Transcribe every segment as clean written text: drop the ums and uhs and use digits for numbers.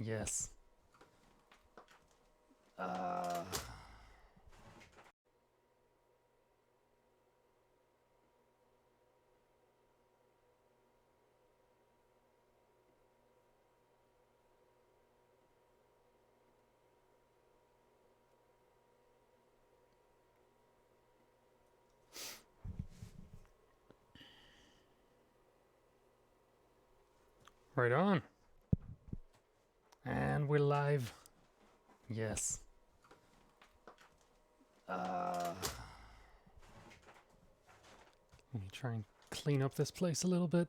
Yes. Right on. And we're live. Yes. Let me try and clean up this place a little bit.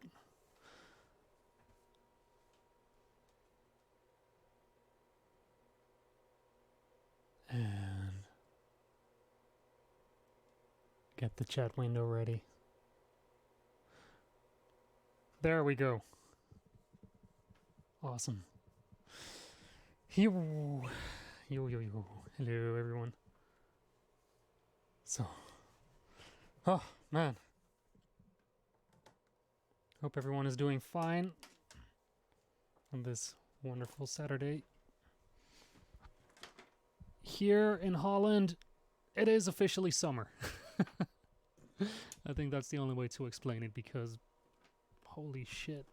And get the chat window ready. There we go. Awesome. Yo. Hello, everyone. So. Oh, man. Hope everyone is doing fine on this wonderful Saturday. Here in Holland, it is officially summer. I think that's the only way to explain it, because holy shit.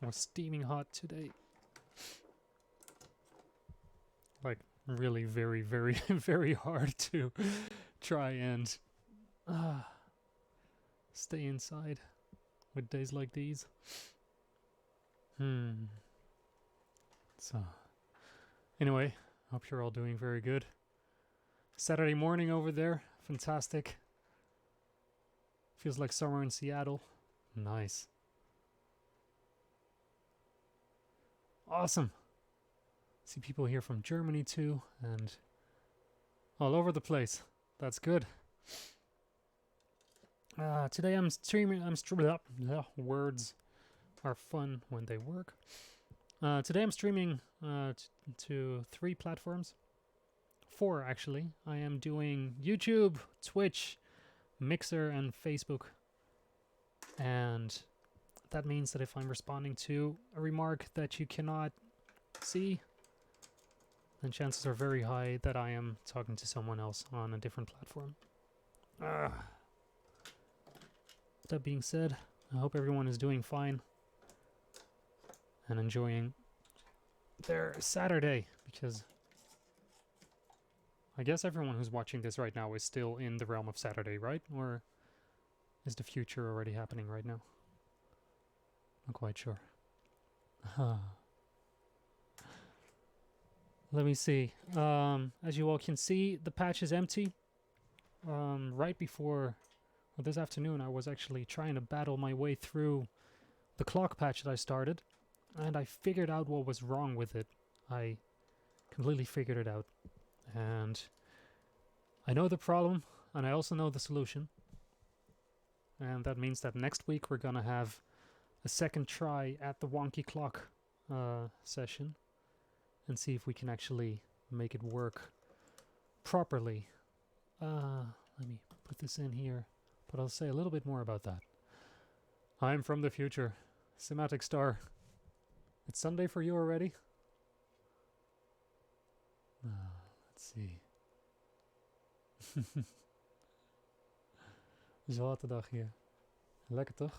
It was steaming hot today. Like, really very, very, very hard to try and stay inside with days like these. So, anyway, hope you're all doing very good. Saturday morning over there, fantastic. Feels like summer in Seattle. Nice. Awesome. See people here from Germany too, and all over the place. That's good. Today I'm streaming. Words are fun when they work. Today I'm streaming to 3 platforms. 4 actually. I am doing YouTube, Twitch, Mixer, and Facebook. And that means that if I'm responding to a remark that you cannot see, then chances are very high that I am talking to someone else on a different platform. That being said, I hope everyone is doing fine and enjoying their Saturday, because I guess everyone who's watching this right now is still in the realm of Saturday, right? Or is the future already happening right now? Not quite sure. Let me see. As you all can see, the patch is empty. Right before, well, this afternoon, I was actually trying to battle my way through the clock patch that I started, and I figured out what was wrong with it. I completely figured it out. And I know the problem, and I also know the solution. And that means that next week we're gonna have a second try at the wonky clock session and see if we can actually make it work properly. Let me put this in here, but I'll say a little bit more about that. I'm from the future. Semantic Star. It's Sunday for you already? Let's see. Zwarte dag hier. Lekker toch?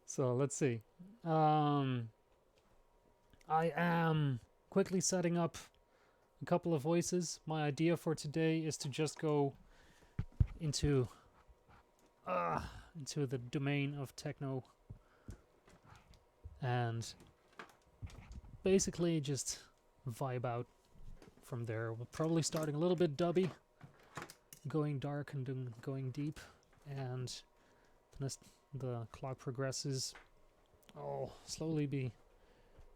So let's see. I am quickly setting up a couple of voices. My idea for today is to just go into the domain of techno and basically just vibe out from there. We're probably starting a little bit dubby, going dark and then going deep, and as the clock progresses, I'll slowly be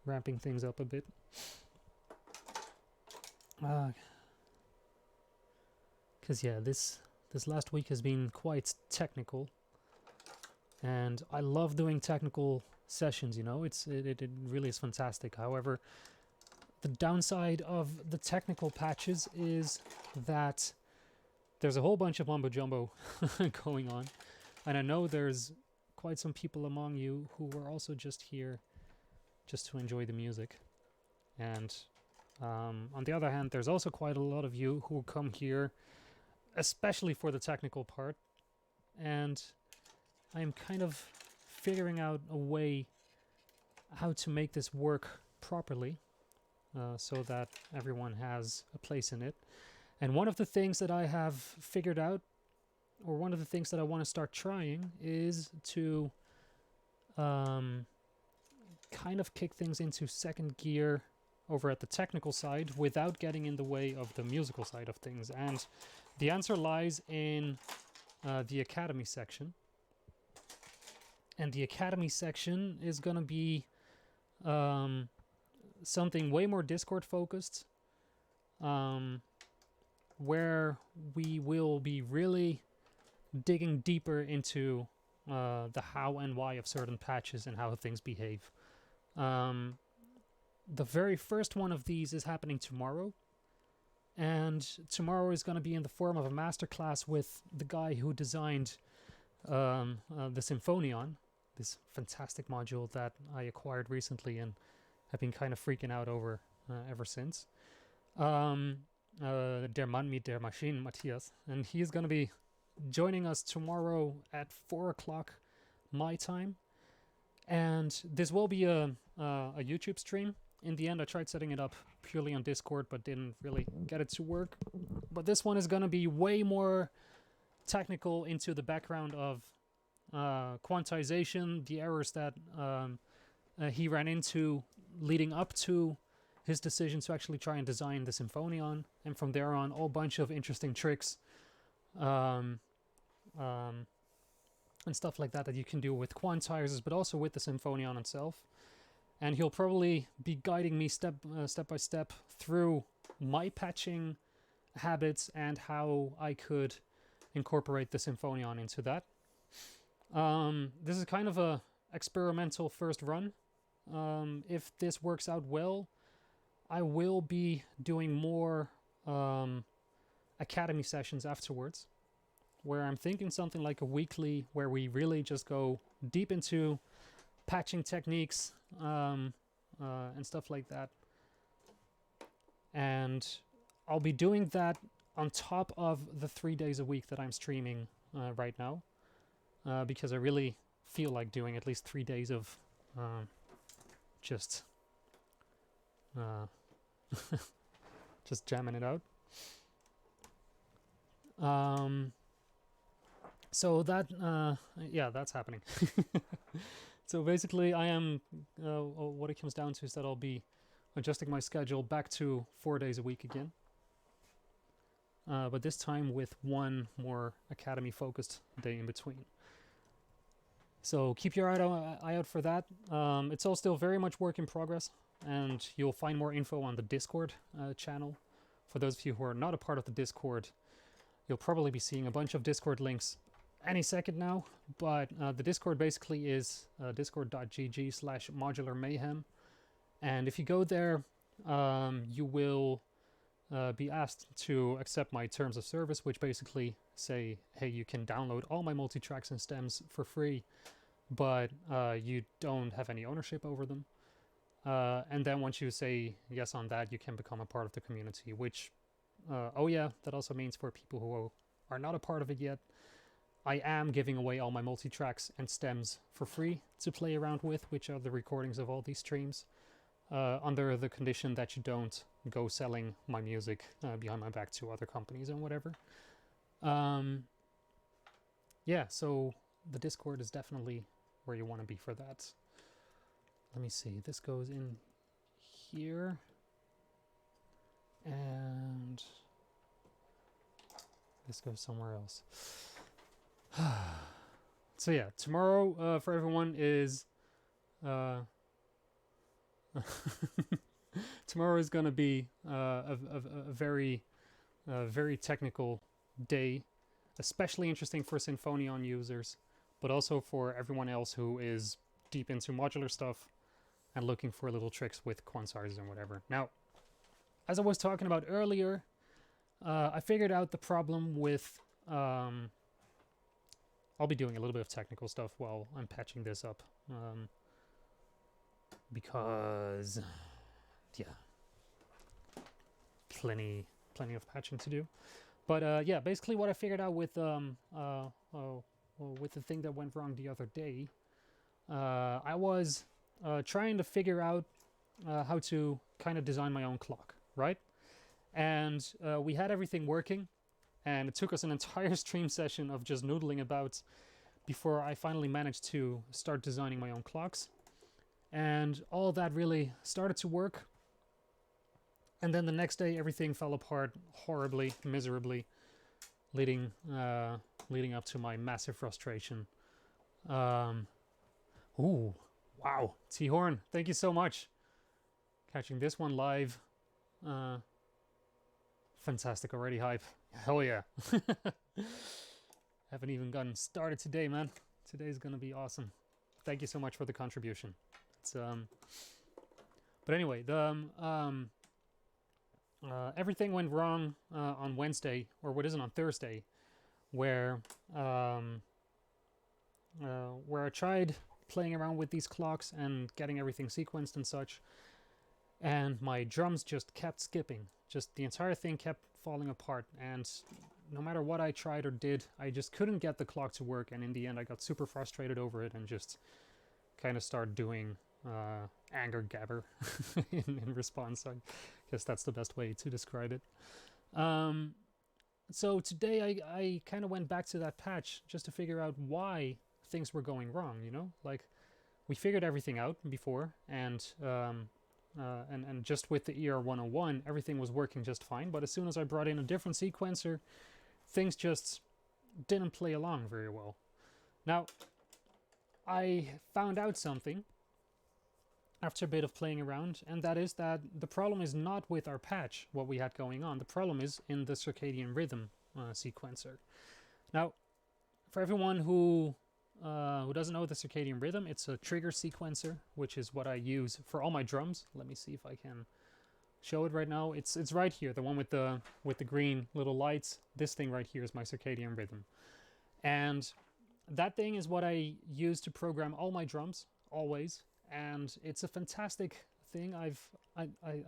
ramping things up a bit. Because yeah, this last week has been quite technical, and I love doing technical sessions, you know, it really is fantastic. However, the downside of the technical patches is that there's a whole bunch of mumbo jumbo going on, and I know there's quite some people among you who were also just here just to enjoy the music. And on the other hand, there's also quite a lot of you who come here especially for the technical part. And I'm kind of figuring out a way how to make this work properly so that everyone has a place in it. And one of the things that I have figured out, or one of the things that I want to start trying, is to kind of kick things into second gear over at the technical side without getting in the way of the musical side of things. And the answer lies in the Academy section. And the Academy section is going to be something way more Discord focused, where we will be really digging deeper into the how and why of certain patches and how things behave. The very first one of these is happening tomorrow, and tomorrow is going to be in the form of a masterclass with the guy who designed the Symphonion, this fantastic module that I acquired recently and have been kind of freaking out over ever since. Der Mann mit der Maschine, Matthias, and he's going to be joining us tomorrow at 4 o'clock my time, and this will be a YouTube stream. In the end, I tried setting it up purely on Discord, but didn't really get it to work. But this one is going to be way more technical into the background of quantization, the errors that he ran into leading up to his decision to actually try and design the Symphonion, and from there on, a whole bunch of interesting tricks and stuff like that you can do with quantizers, but also with the Symphonion itself. And he'll probably be guiding me step by step through my patching habits and how I could incorporate the Symphonion into that. This is kind of a experimental first run. If this works out well, I will be doing more Academy sessions afterwards, where I'm thinking something like a weekly, where we really just go deep into patching techniques and stuff like that. And I'll be doing that on top of the 3 days a week that I'm streaming right now, because I really feel like doing at least 3 days of just just jamming it out. So that yeah, that's happening. So basically, I am what it comes down to is that I'll be adjusting my schedule back to 4 days a week again, but this time with one more Academy focused day in between. So keep your eye out for that. It's all still very much work in progress, and you'll find more info on the Discord channel. For those of you who are not a part of the Discord, you'll probably be seeing a bunch of Discord links any second now, but the Discord basically is discord.gg/modularmayhem, and if you go there, you will be asked to accept my terms of service, which basically say, hey, you can download all my multi-tracks and stems for free, but you don't have any ownership over them. And then once you say yes on that, you can become a part of the community, which, oh yeah, that also means for people who are not a part of it yet, I am giving away all my multi-tracks and stems for free to play around with, which are the recordings of all these streams, under the condition that you don't go selling my music behind my back to other companies and whatever. Yeah, so the Discord is definitely where you want to be for that. Let me see, this goes in here, and this goes somewhere else. So yeah, tomorrow for everyone is tomorrow is going to be a very technical day, especially interesting for Symphonion users, but also for everyone else who is deep into modular stuff and looking for little tricks with quantizers and whatever. Now, as I was talking about earlier, I figured out the problem with I'll be doing a little bit of technical stuff while I'm patching this up. Because, yeah, plenty of patching to do. But yeah, basically what I figured out with the thing that went wrong the other day, I was trying to figure out how to kind of design my own clock, right? And we had everything working, and it took us an entire stream session of just noodling about before I finally managed to start designing my own clocks. And all that really started to work. And then the next day, everything fell apart horribly, miserably, leading up to my massive frustration. Ooh, wow, T-Horn, thank you so much. Catching this one live. Fantastic, already hype. Hell yeah. Haven't even gotten started today, man. Today's gonna be awesome. Thank you so much for the contribution. It's but anyway, the everything went wrong on Wednesday, or what isn't, on Thursday, where I tried playing around with these clocks and getting everything sequenced and such, and my drums just kept skipping. Just the entire thing kept falling apart, and no matter what I tried or did, I just couldn't get the clock to work, and in the end I got super frustrated over it and just kind of started doing anger gabber in response. I guess that's the best way to describe it. So today I kind of went back to that patch just to figure out why things were going wrong, you know? Like, we figured everything out before, and just with the ER101, everything was working just fine, but as soon as I brought in a different sequencer, things just didn't play along very well. Now, I found out something after a bit of playing around, and that is that the problem is not with our patch, what we had going on. The problem is in the circadian rhythm sequencer. Now, for everyone who doesn't know the circadian rhythm, it's a trigger sequencer, which is what I use for all my drums. Let me see if I can show it right now. It's right here, the one with the green little lights. This thing right here is my circadian rhythm, and that thing is what I use to program all my drums always. And it's a fantastic thing. I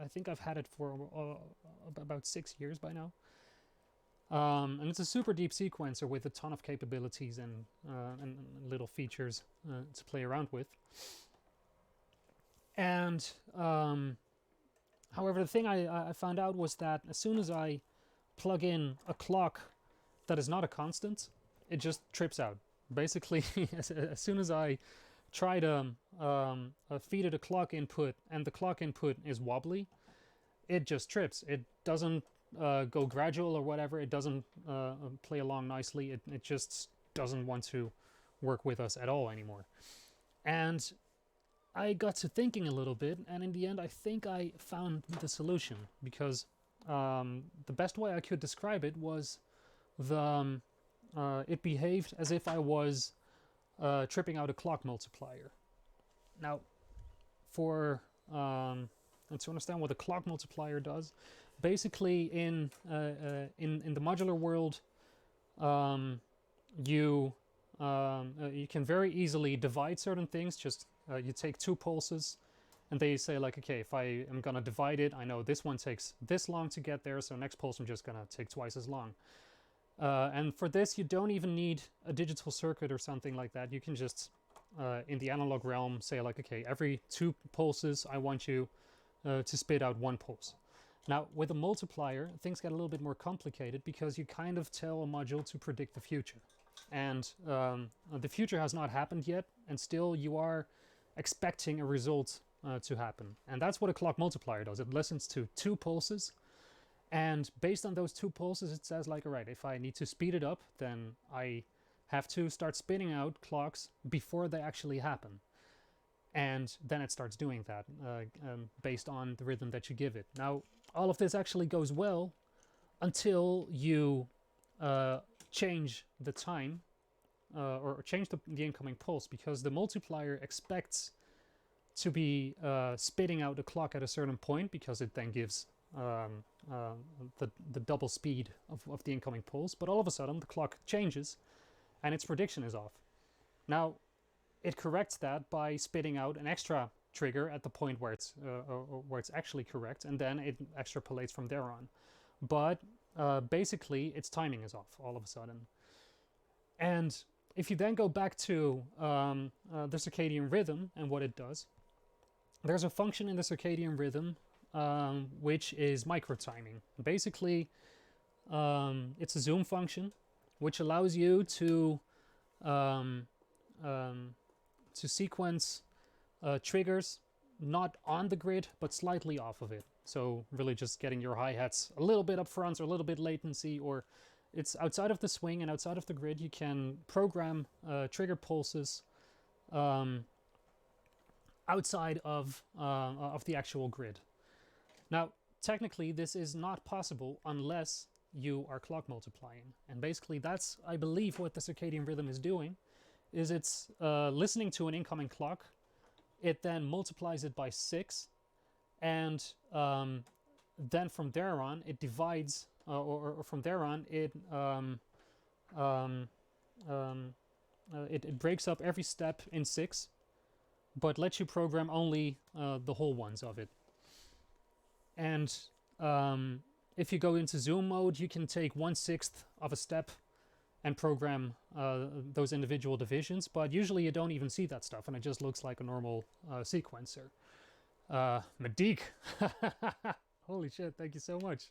think I've had it for about 6 years by now. And it's a super deep sequencer with a ton of capabilities and little features to play around with. And however, the thing I found out was that as soon as I plug in a clock that is not a constant, it just trips out. Basically, as soon as I try to feed it a clock input and the clock input is wobbly, it just trips. It doesn't go gradual or whatever. It doesn't play along nicely. It just doesn't want to work with us at all anymore. And I got to thinking a little bit, and in the end I think I found the solution, because the best way I could describe it was it behaved as if I was tripping out a clock multiplier. Now, to understand what a clock multiplier does, basically in the modular world, you can very easily divide certain things. Just you take 2 pulses, and they say, like, okay, if I am gonna divide it, I know this one takes this long to get there, so next pulse I'm just gonna take twice as long. And for this, you don't even need a digital circuit or something like that. You can just, in the analog realm, say, like, okay, every 2 pulses, I want you to spit out 1 pulse. Now, with a multiplier, things get a little bit more complicated, because you kind of tell a module to predict the future. And the future has not happened yet, and still you are expecting a result to happen. And that's what a clock multiplier does. It listens to 2 pulses, and based on those 2 pulses, it says, like, all right, if I need to speed it up, then I have to start spinning out clocks before they actually happen. And then it starts doing that based on the rhythm that you give it. Now, all of this actually goes well until you change the time or change the incoming pulse, because the multiplier expects to be spitting out the clock at a certain point, because it then gives the double speed of the incoming pulse. But all of a sudden the clock changes, and its prediction is off. Now, it corrects that by spitting out an extra trigger at the point where it's actually correct, and then it extrapolates from there on. But basically, its timing is off all of a sudden. And if you then go back to the circadian rhythm and what it does, there's a function in the circadian rhythm which is microtiming. Basically, it's a zoom function which allows you to sequence triggers not on the grid but slightly off of it. So really just getting your hi-hats a little bit up front or a little bit latency, or it's outside of the swing and outside of the grid. You can program trigger pulses outside of the actual grid. Now, technically, this is not possible unless you are clock multiplying. And basically, that's, I believe, what the circadian rhythm is doing, is it's listening to an incoming clock. It then multiplies it by 6, and then from there on, it divides, or from there on, it breaks up every step in 6, but lets you program only the whole ones of it. And if you go into zoom mode, you can take 1/6 of a step and program those individual divisions, but usually you don't even see that stuff, and it just looks like a normal sequencer. Madik, holy shit! Thank you so much.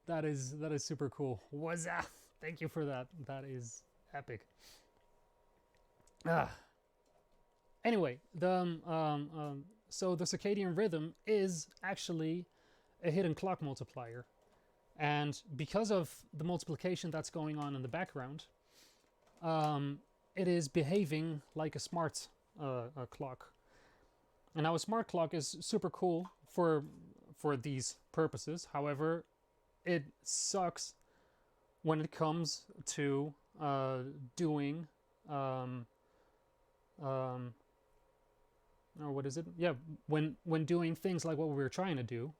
That is super cool. Wazza! Thank you for that. That is epic. Anyway, so the circadian rhythm is actually a hidden clock multiplier. And because of the multiplication that's going on in the background, it is behaving like a smart clock. And now a smart clock is super cool for these purposes. However, it sucks when it comes to doing or what is it? Yeah, when doing things like what we were trying to do,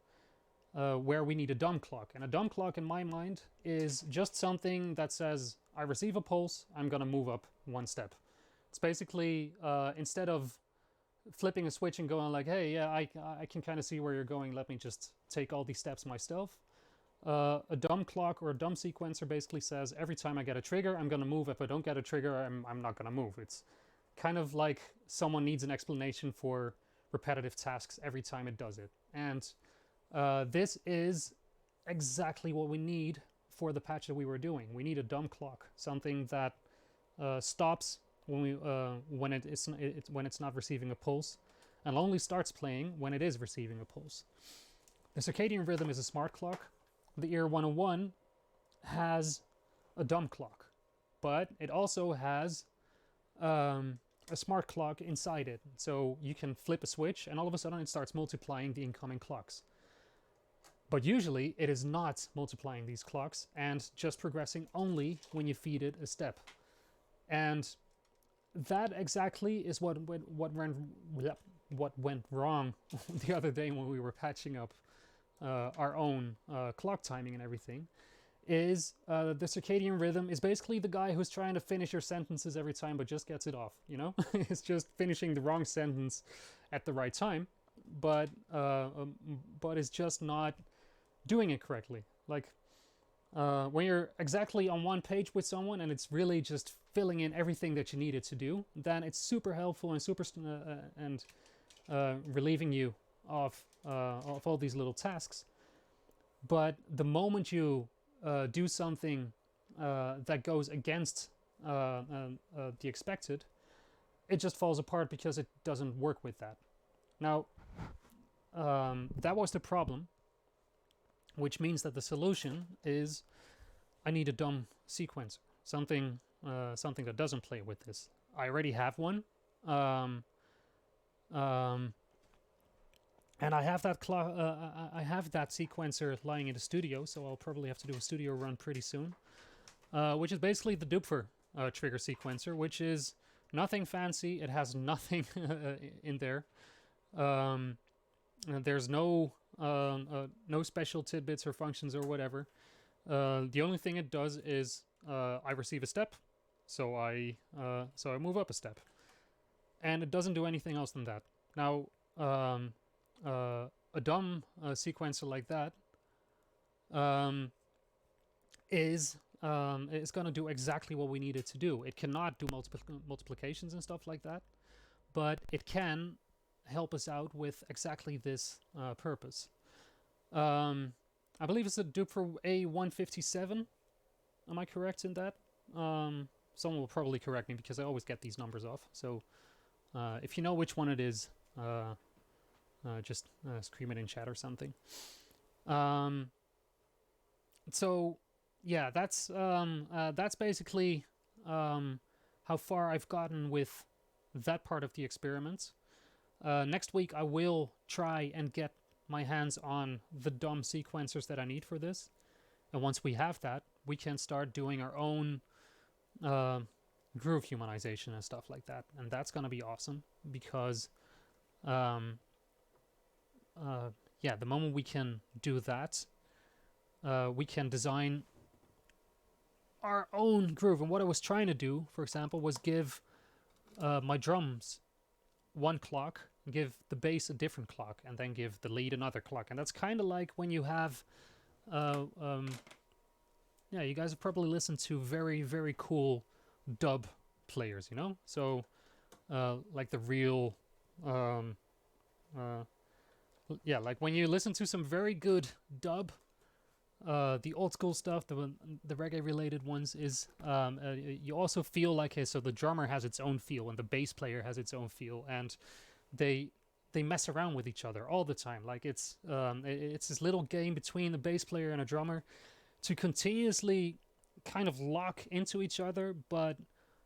where we need a dumb clock. And a dumb clock, in my mind, is just something that says, I receive a pulse, I'm going to move up 1 step. It's basically, instead of flipping a switch and going like, hey, yeah, I can kind of see where you're going, let me just take all these steps myself. A dumb clock or a dumb sequencer basically says, every time I get a trigger, I'm going to move. If I don't get a trigger, I'm not going to move. It's kind of like someone needs an explanation for repetitive tasks every time it does it. And this is exactly what we need for the patch that we were doing. We need a dumb clock, something that stops when it's not receiving a pulse, and only starts playing when it is receiving a pulse. The circadian rhythm is a smart clock. The Ear 101 has a dumb clock, but it also has a smart clock inside it. So you can flip a switch and all of a sudden it starts multiplying the incoming clocks. But usually it is not multiplying these clocks and just progressing only when you feed it a step. And that exactly is what went wrong the other day when we were patching up our own clock timing and everything. Is the circadian rhythm is basically the guy who's trying to finish your sentences every time but just gets it off, you know? It's just finishing the wrong sentence at the right time, but it's just not doing it correctly. Like when you're exactly on one page with someone and it's really just filling in everything that you need it to do, then it's super helpful and super relieving you of all these little tasks. But the moment you do something that goes against the expected, it just falls apart because it doesn't work with that. Now, that was the problem, which means that the solution is I need a dumb sequencer, something that doesn't play with this. I already have one, and I have that sequencer lying in the studio, so I'll probably have to do a studio run pretty soon, which is basically the Doopfer trigger sequencer, which is nothing fancy. It has nothing in there. There's no special tidbits or functions or whatever. The only thing it does is I receive a step, so I move up a step, and it doesn't do anything else than that. Now, a dumb sequencer like that is going to do exactly what we need it to do. It cannot do multiplications and stuff like that, but it can help us out with exactly this purpose. I believe it's a dupe for A157. Am I correct in that? Someone will probably correct me because I always get these numbers off. So if you know which one it is, just scream it in chat or something. So yeah, that's basically how far I've gotten with that part of the experiment. Next week I will try and get my hands on the dumb sequencers that I need for this, and once we have that, we can start doing our own groove humanization and stuff like that, and that's gonna be awesome because yeah, the moment we can do that, we can design our own groove. And what I was trying to do, for example, was give my drums one clock, give the bass a different clock, and then give the lead another clock. And that's kind of like when you have yeah, you guys have probably listened to very, very cool dub players, you know? So like the real yeah, like when you listen to some very good dub, the old school stuff, the reggae related ones, is you also feel like, okay, so the drummer has its own feel and the bass player has its own feel, and they mess around with each other all the time. Like it's this little game between the bass player and a drummer to continuously kind of lock into each other, but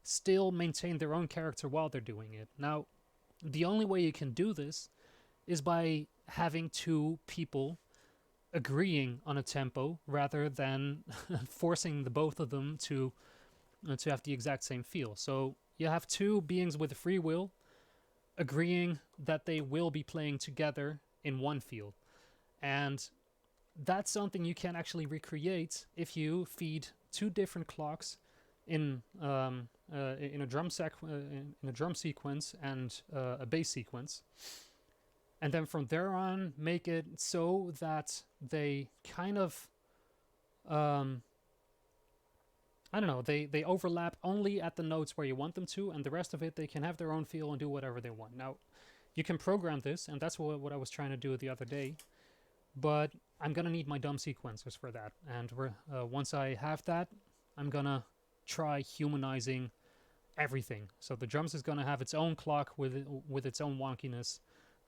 still maintain their own character while they're doing it. Now, the only way you can do this is by having two people agreeing on a tempo rather than forcing the both of them to have the exact same feel. So you have two beings with a free will agreeing that they will be playing together in one feel, and that's something you can actually recreate if you feed two different clocks in a drum sequence and a bass sequence. And then from there on, make it so that they kind of, I don't know, they overlap only at the notes where you want them to, and the rest of it, they can have their own feel and do whatever they want. Now, you can program this, and that's what I was trying to do the other day, but I'm going to need my dumb sequencers for that. And once I have that, I'm going to try humanizing everything. So the drums is going to have its own clock with its own wonkiness.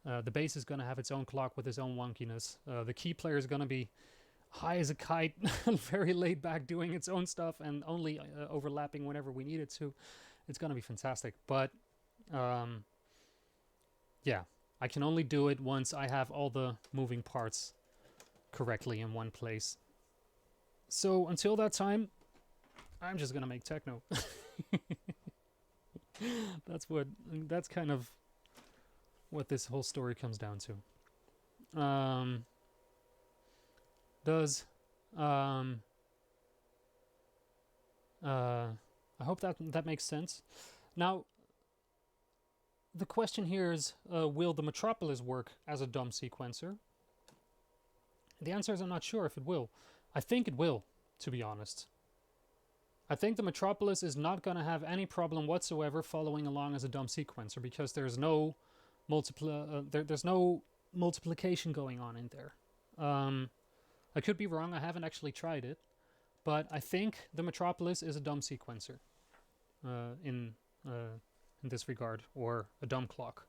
The bass is going to have its own clock with its own wonkiness. The key player is going to be high as a kite, very laid back, doing its own stuff and only overlapping whenever we need it to. It's going to be fantastic. But yeah, I can only do it once I have all the moving parts correctly in one place. So until that time, I'm just going to make techno. That's kind of what this whole story comes down to. I hope that makes sense. Now, the question here is, will the Metropolis work as a dumb sequencer? The answer is I'm not sure if it will. I think it will, to be honest. I think the Metropolis is not going to have any problem whatsoever following along as a dumb sequencer, because there's no there's no multiplication going on in there. I could be wrong. I haven't actually tried it, but I think the Metropolis is a dumb sequencer in this regard, or a dumb clock.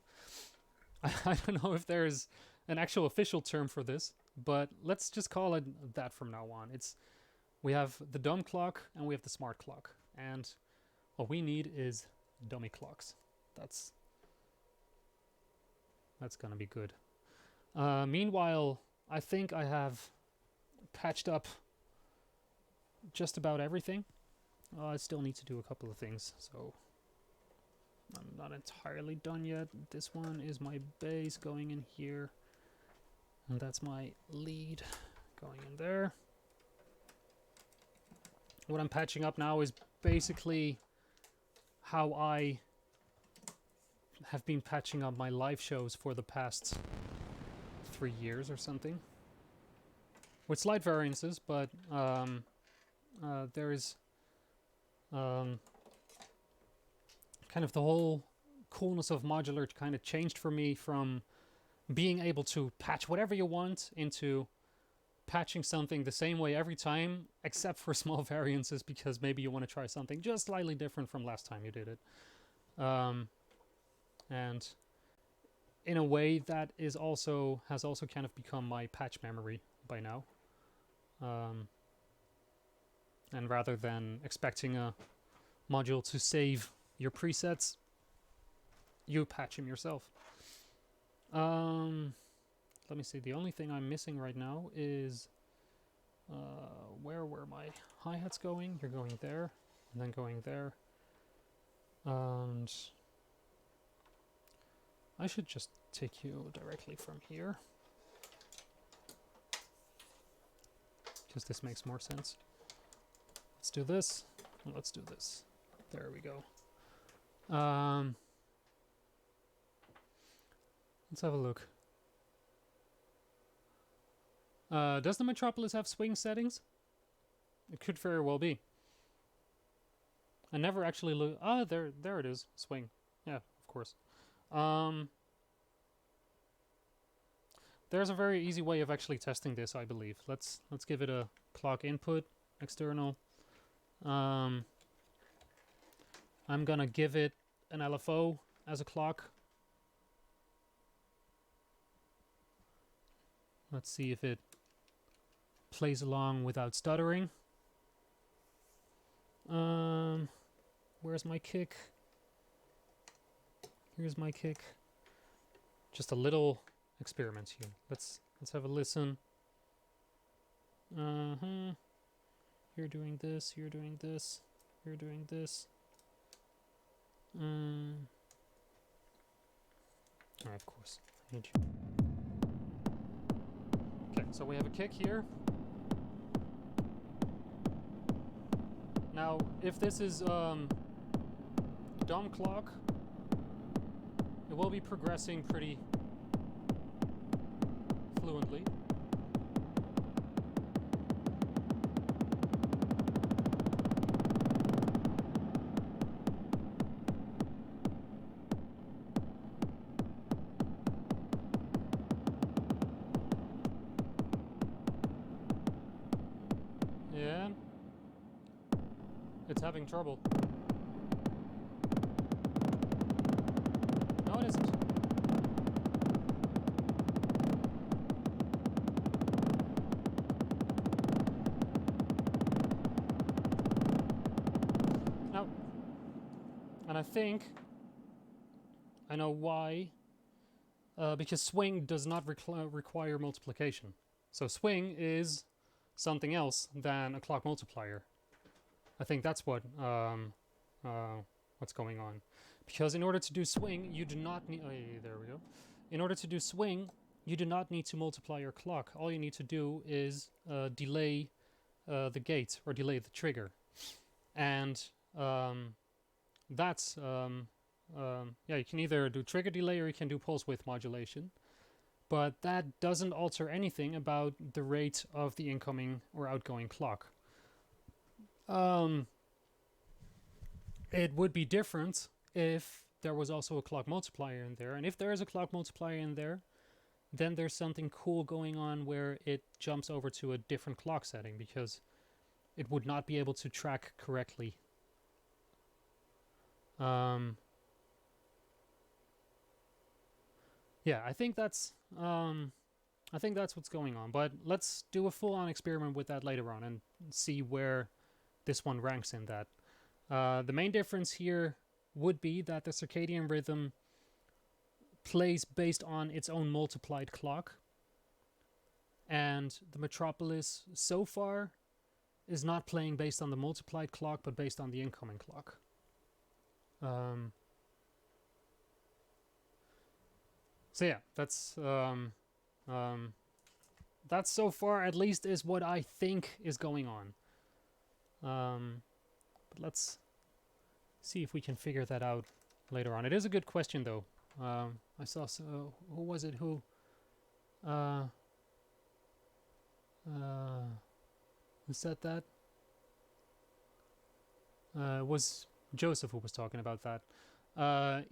I don't know if there's an actual official term for this, but let's just call it that from now on. We have the dumb clock and we have the smart clock, and what we need is dummy clocks. That's gonna be good. Meanwhile, I think I have patched up just about everything. I still need to do a couple of things, so I'm not entirely done yet. This one is my bass going in here, and that's my lead going in there. what I'm patching up now is basically how I have been patching up my live shows for the past 3 years or something. With slight variances, but there is kind of the whole coolness of modular kind of changed for me from being able to patch whatever you want into patching something the same way every time, except for small variances, because maybe you want to try something just slightly different from last time you did it. And in a way that has also kind of become my patch memory by now. And rather than expecting a module to save your presets, you patch them yourself. Let me see, the only thing I'm missing right now is where were my hi-hats going? You're going there, and then going there. And I should just take you directly from here, because this makes more sense. Let's do this, and let's do this. There we go. Let's have a look. Does the Metropolis have swing settings? It could very well be. I never actually look. Ah, there it is. Swing. Yeah, of course. There's a very easy way of actually testing this, I believe. Let's give it a clock input, external. I'm gonna give it an LFO as a clock. Let's see if it plays along without stuttering. Where's my kick? Here's my kick. Just a little experiment here. Let's have a listen. You're doing this, you're doing this, you're doing this. Alright, of course. I need you. Okay, so we have a kick here. Now, if this is dumb clock, it will be progressing pretty fluently. Yeah, it's having trouble. No, it isn't. Now, and I think I know why. Because swing does not require multiplication. So swing is something else than a clock multiplier. I think that's what's going on. Because in order to do swing, you do not need... Oh, yeah, there we go. In order to do swing, you do not need to multiply your clock. All you need to do is delay the gate, or delay the trigger. And that's... yeah, you can either do trigger delay or you can do pulse width modulation. But that doesn't alter anything about the rate of the incoming or outgoing clock. It would be different if there was also a clock multiplier in there. And if there is a clock multiplier in there, then there's something cool going on where it jumps over to a different clock setting, because it would not be able to track correctly. Yeah, I think that's what's going on. But let's do a full-on experiment with that later on and see where this one ranks in that. The main difference here would be that the circadian rhythm plays based on its own multiplied clock, and the Metropolis so far is not playing based on the multiplied clock, but based on the incoming clock. So yeah, that's so far at least is what I think is going on. But let's see if we can figure that out later on. It is a good question, though. I saw, who was it who said that? It was Joseph who was talking about that.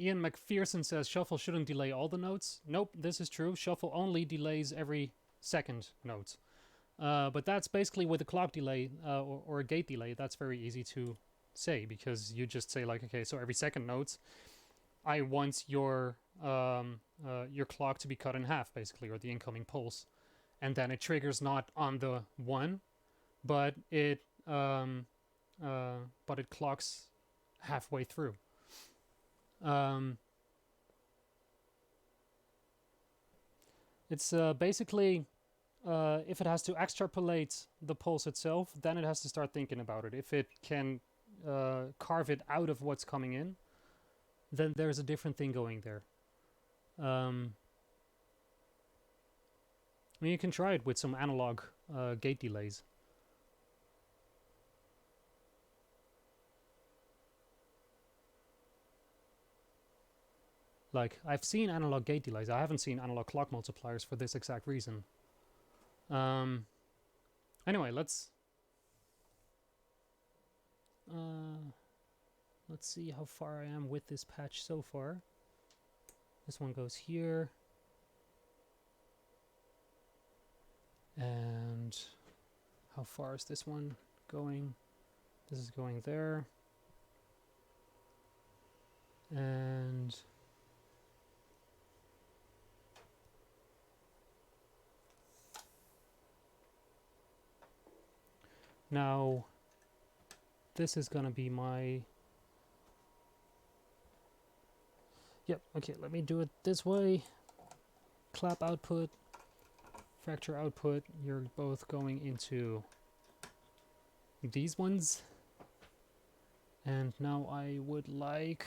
Ian McPherson says Shuffle shouldn't delay all the notes. Nope, this is true. Shuffle only delays every second note. But that's basically with a clock delay or a gate delay. That's very easy to say, because you just say like, okay, so every second note, I want your clock to be cut in half, basically, or the incoming pulse, and then it triggers not on the 1, but it clocks halfway through. It's basically, if it has to extrapolate the pulse itself, then it has to start thinking about it. If it can carve it out of what's coming in, then there's a different thing going there. I mean, you can try it with some analog gate delays. Like, I've seen analog gate delays. I haven't seen analog clock multipliers for this exact reason. Anyway, let's see how far I am with this patch so far. This one goes here. And how far is this one going? This is going there. And now this is gonna be my... Yep, okay, let me do it this way. Clap output, fracture output, you're both going into these ones. And now I would like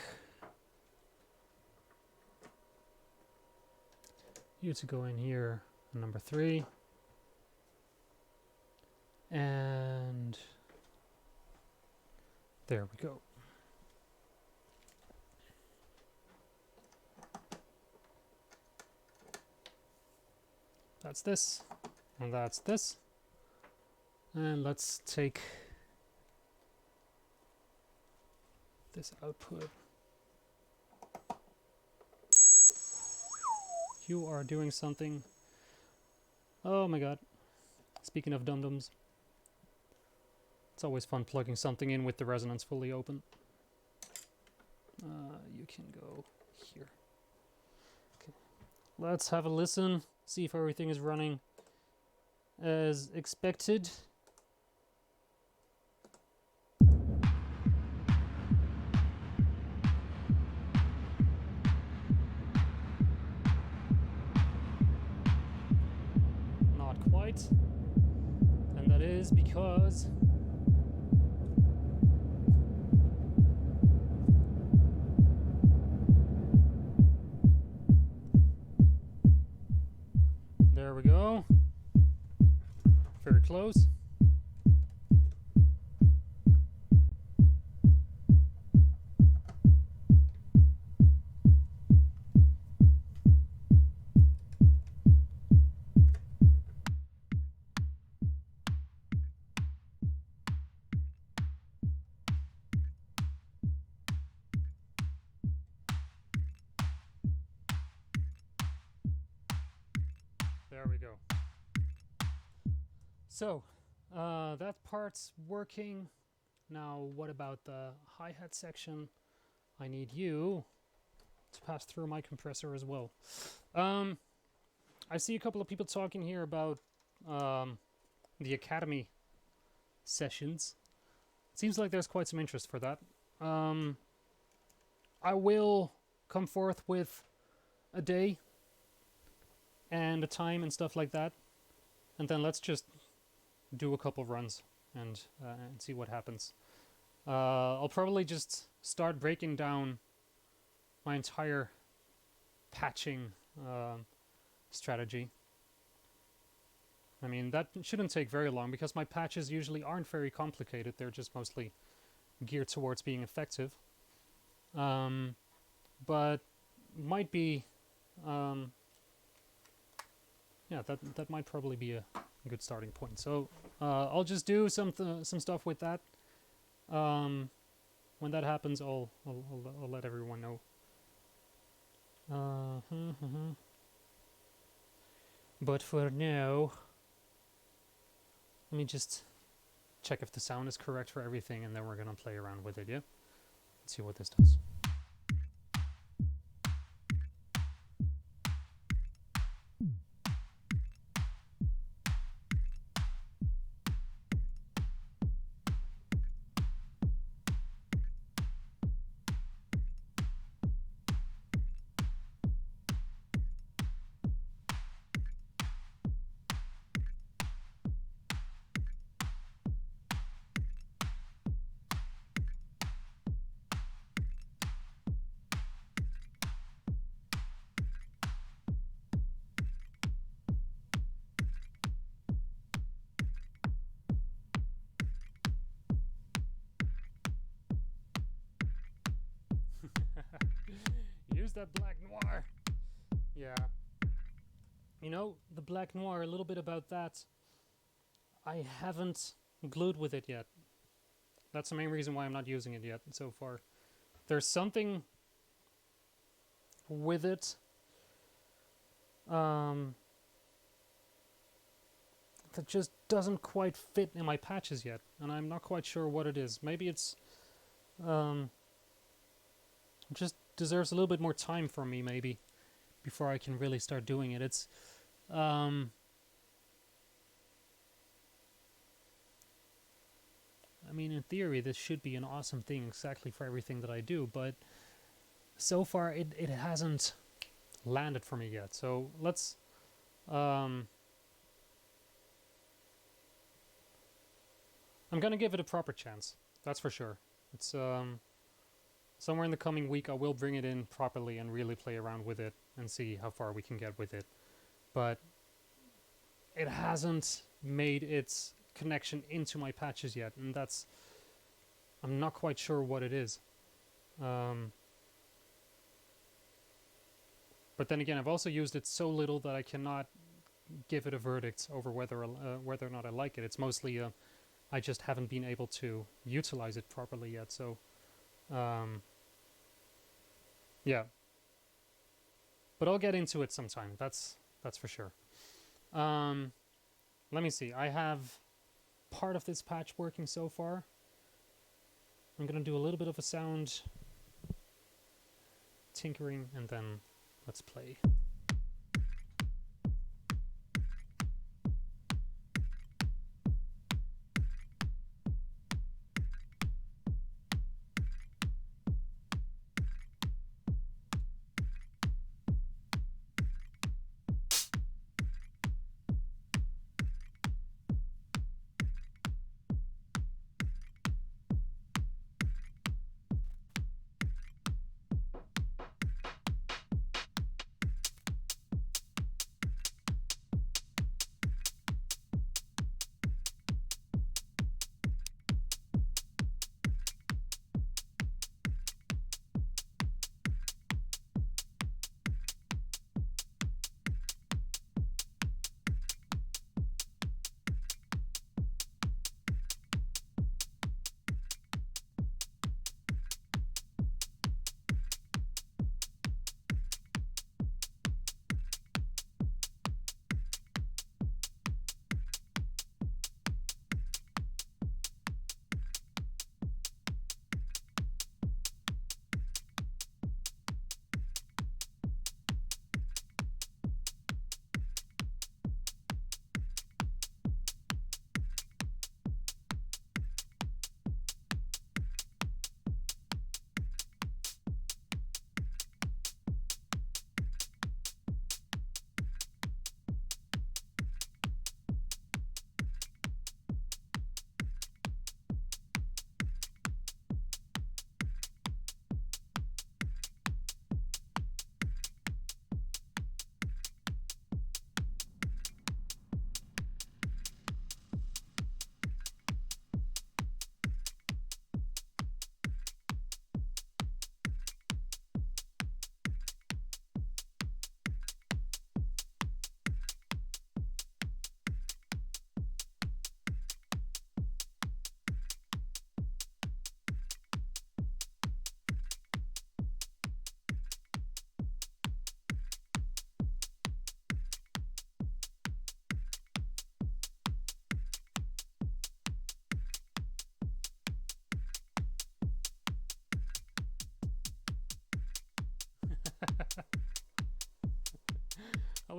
you to go in here, number 3. And there we go. That's this, and that's this. And let's take this output. You are doing something. Oh my god. Speaking of dum-dums, it's always fun plugging something in with the resonance fully open. You can go here. Okay. Let's have a listen, see if everything is running as expected. Not quite. And that is because there we go. Very close. There we go. So, that part's working. Now, what about the hi-hat section? I need you to pass through my compressor as well. I see a couple of people talking here about the Academy sessions. It seems like there's quite some interest for that. I will come forth with a day and a time and stuff like that, and then let's just do a couple runs and see what happens. I'll probably just start breaking down my entire patching strategy. I mean, that shouldn't take very long because my patches usually aren't very complicated. They're just mostly geared towards being effective. But might be, yeah, that might probably be a good starting point. So I'll just do some stuff with that. When that happens, I'll let everyone know. But for now, let me just check if the sound is correct for everything, and then we're gonna play around with it. Yeah, let's see what this does. Use that black noir. Yeah. You know, the black noir, a little bit about that. I haven't glued with it yet. That's the main reason why I'm not using it yet so far. There's something with it that just doesn't quite fit in my patches yet, and I'm not quite sure what it is. Maybe it's just deserves a little bit more time from me, maybe, before I can really start doing it. It's I mean, in theory, this should be an awesome thing exactly for everything that I do, but so far it hasn't landed for me yet. So let's I'm gonna give it a proper chance, that's for sure. It's somewhere in the coming week I will bring it in properly and really play around with it and see how far we can get with it. But it hasn't made its connection into my patches yet, and that's, I'm not quite sure what it is. But then again, I've also used it so little that I cannot give it a verdict over whether or not I like it. It's mostly I just haven't been able to utilize it properly yet. So yeah, but I'll get into it sometime. That's for sure. Let me see. I have part of this patch working so far. I'm gonna do a little bit of a sound tinkering, and then let's play.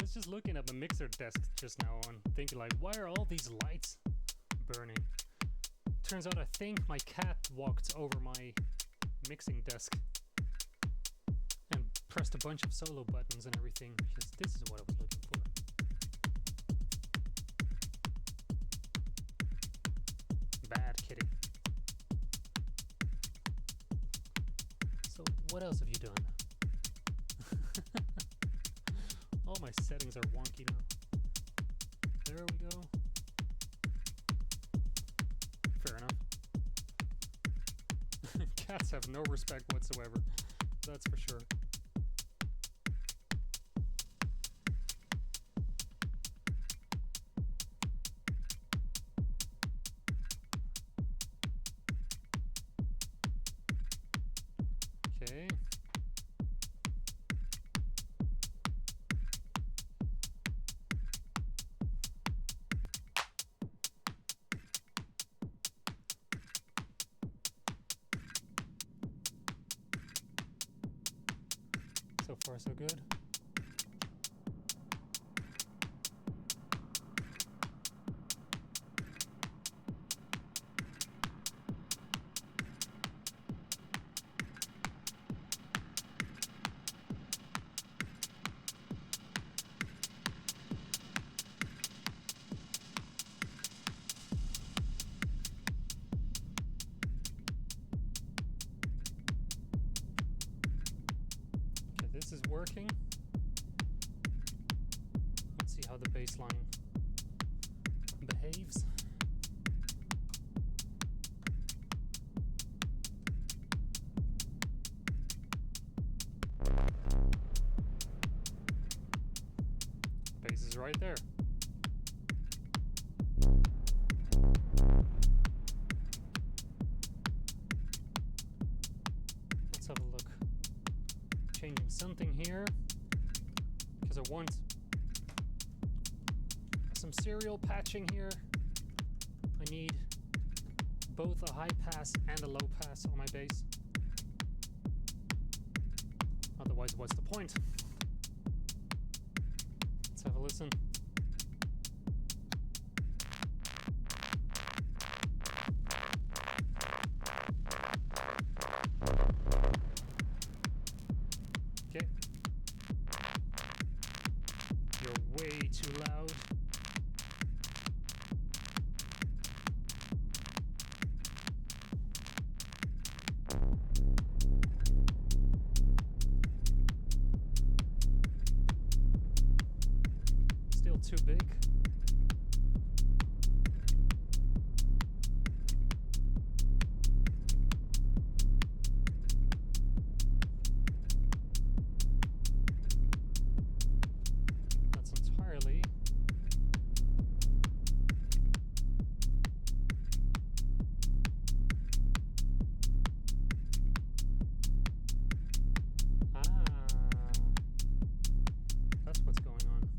was just looking at the mixer desk just now and thinking like, why are all these lights burning? Turns out I think my cat walked over my mixing desk and pressed a bunch of solo buttons and everything, because this is what I was looking for. Bad kitty. So what else have you done? All my settings are wonky now. There we go. Fair enough. Cats have no respect whatsoever. That's for sure. Okay. So far, so good. This is working. Let's see how the bass line behaves. Bass is right there. Let's have a look. Changing something here because I want some serial patching here. I need both a high pass and a low pass on my bass. Otherwise, what's the point? Let's have a listen. Okay. You're way too loud. Still too big. That's entirely that's what's going on.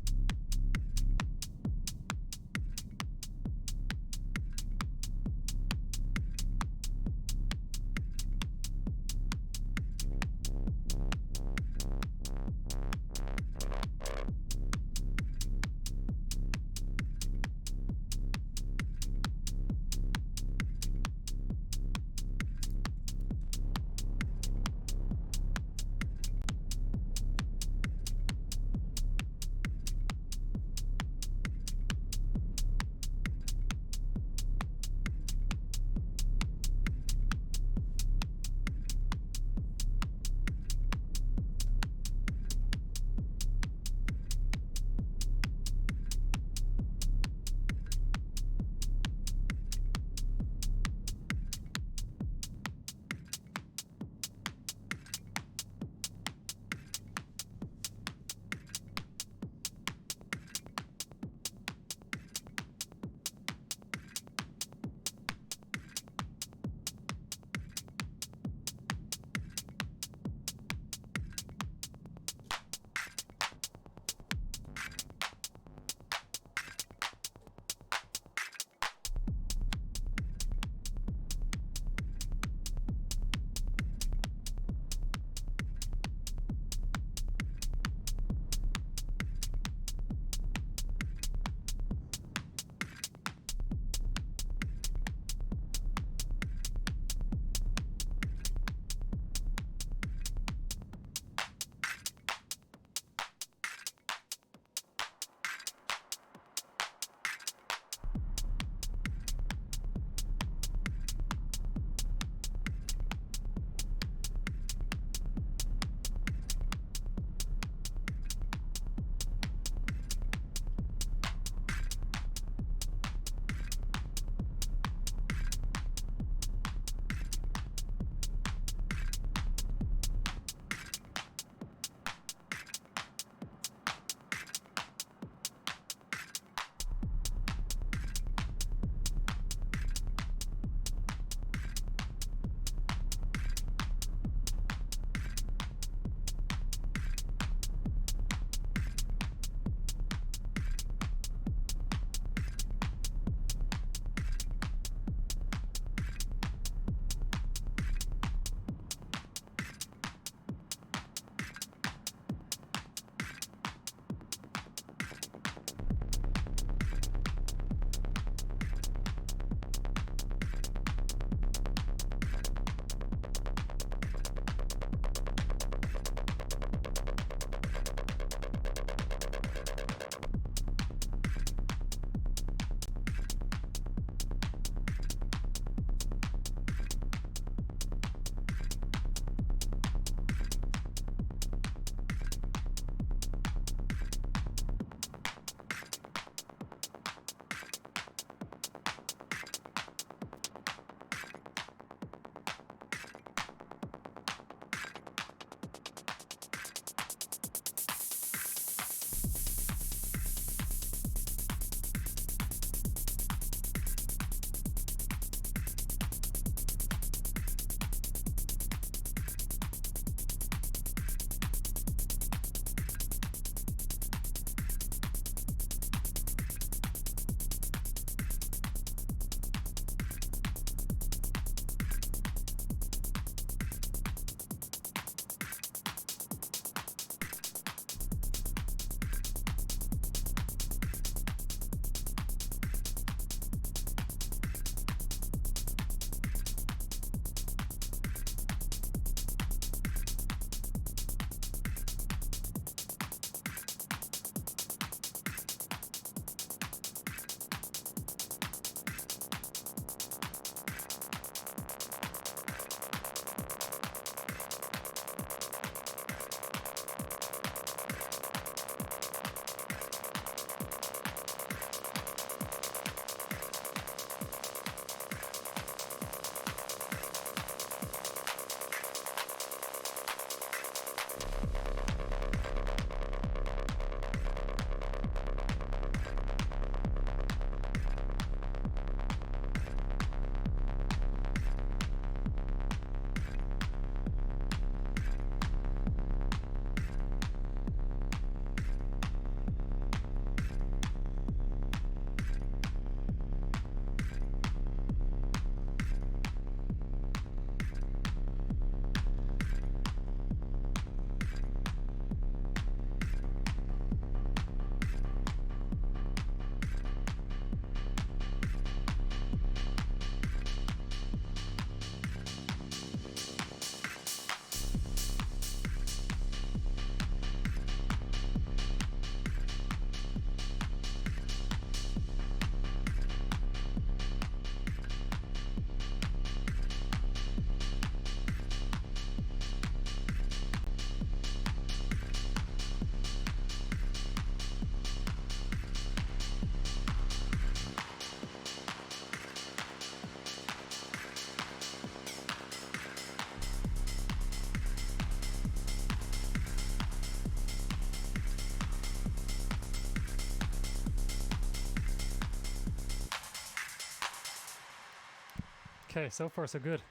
Okay, so far so good.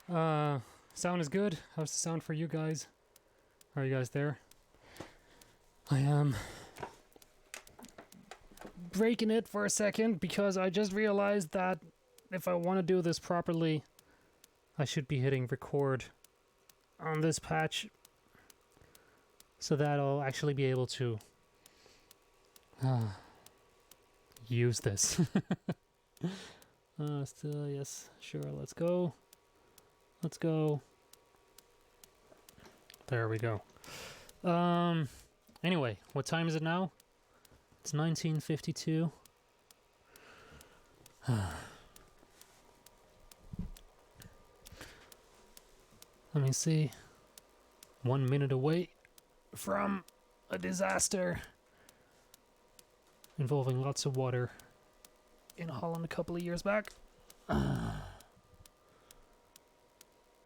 Sound is good. How's the sound for you guys? Are you guys there? I am breaking it for a second because I just realized that if I want to do this properly, I should be hitting record on this patch so that I'll actually be able to use this. Still, yes, sure, let's go. Let's go. There we go. Anyway, what time is it now? It's 19:52. Let me see. 1 minute away from a disaster involving lots of water in Holland a couple of years back.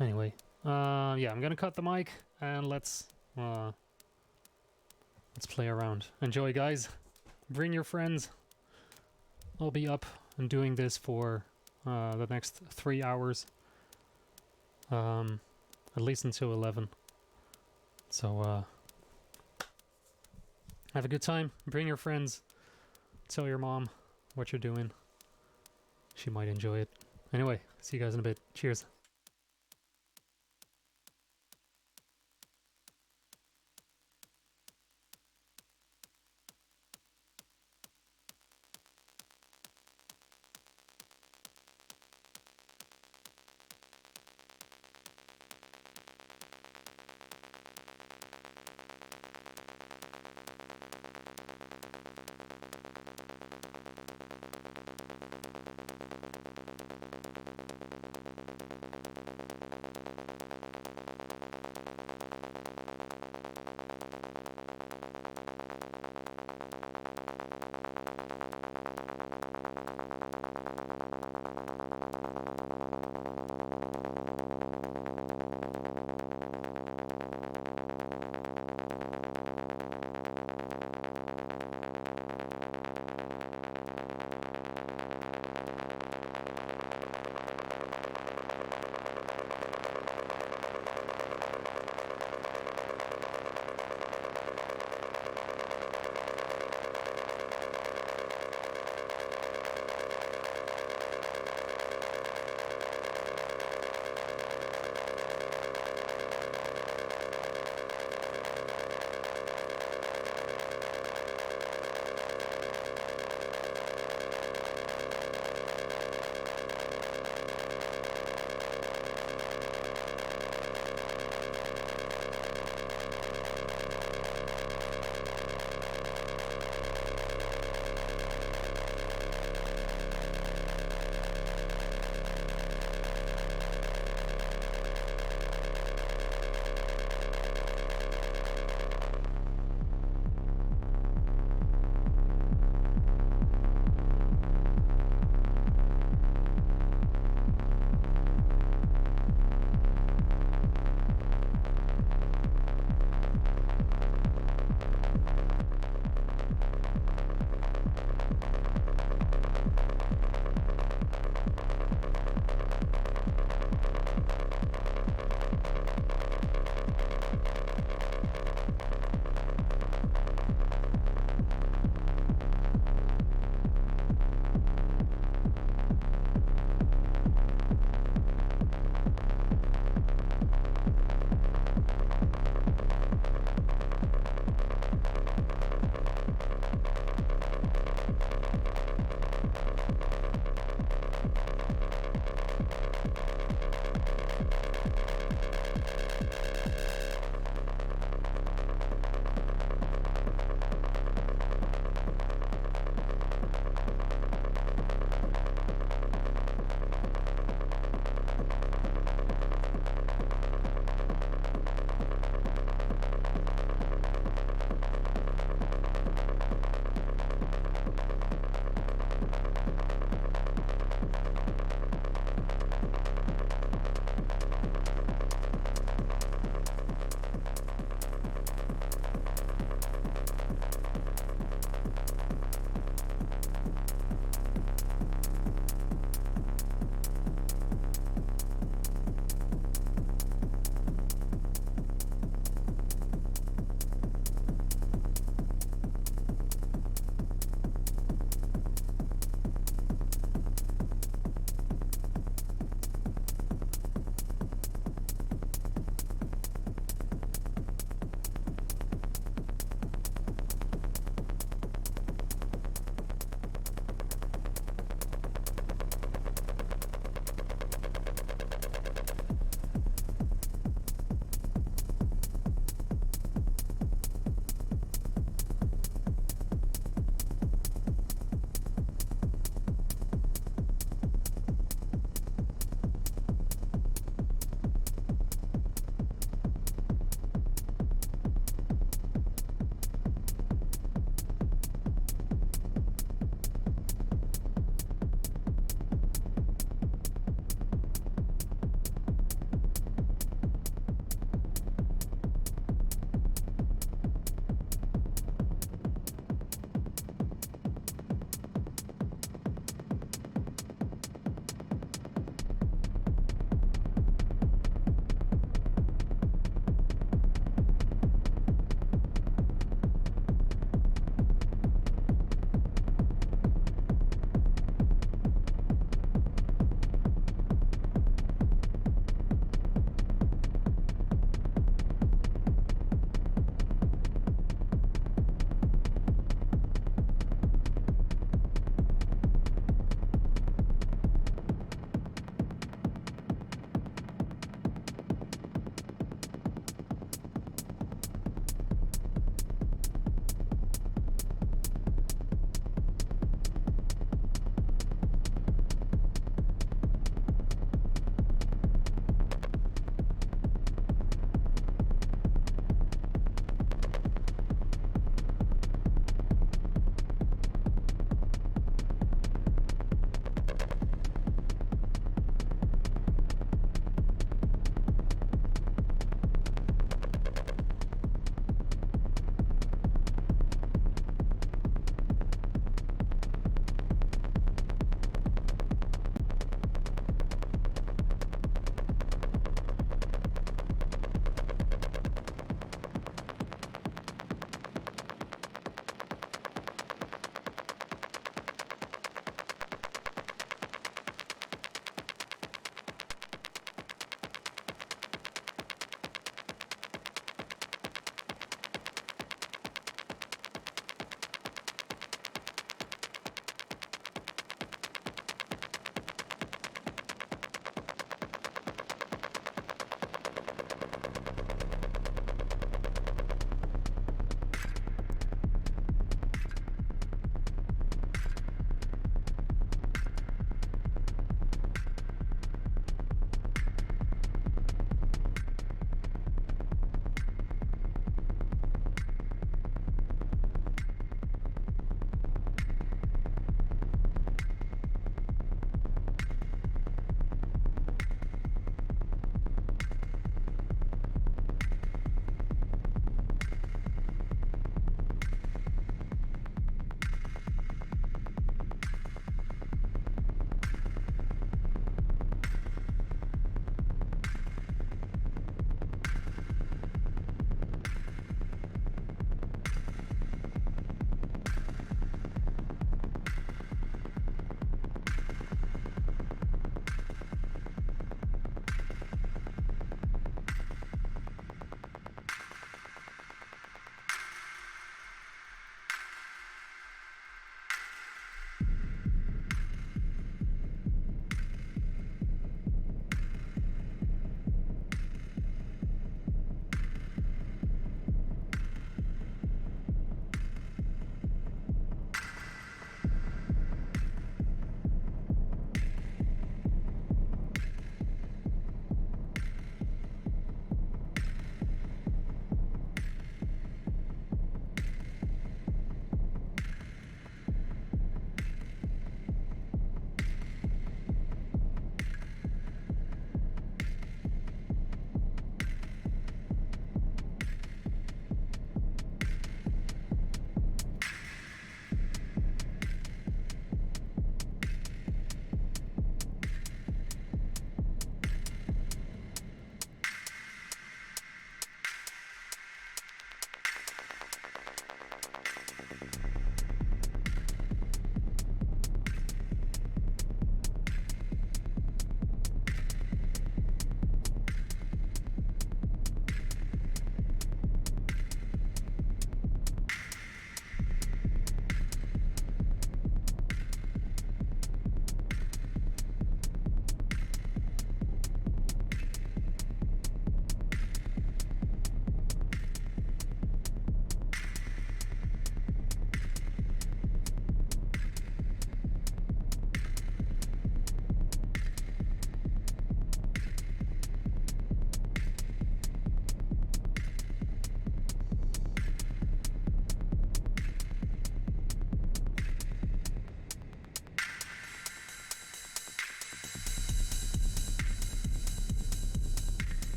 Anyway, yeah, I'm gonna cut the mic and let's play around. Enjoy, guys. Bring your friends. I'll be up and doing this for the next 3 hours. At least until 11. So, have a good time. Bring your friends. Tell your mom what you're doing. She might enjoy it. Anyway, see you guys in a bit. Cheers.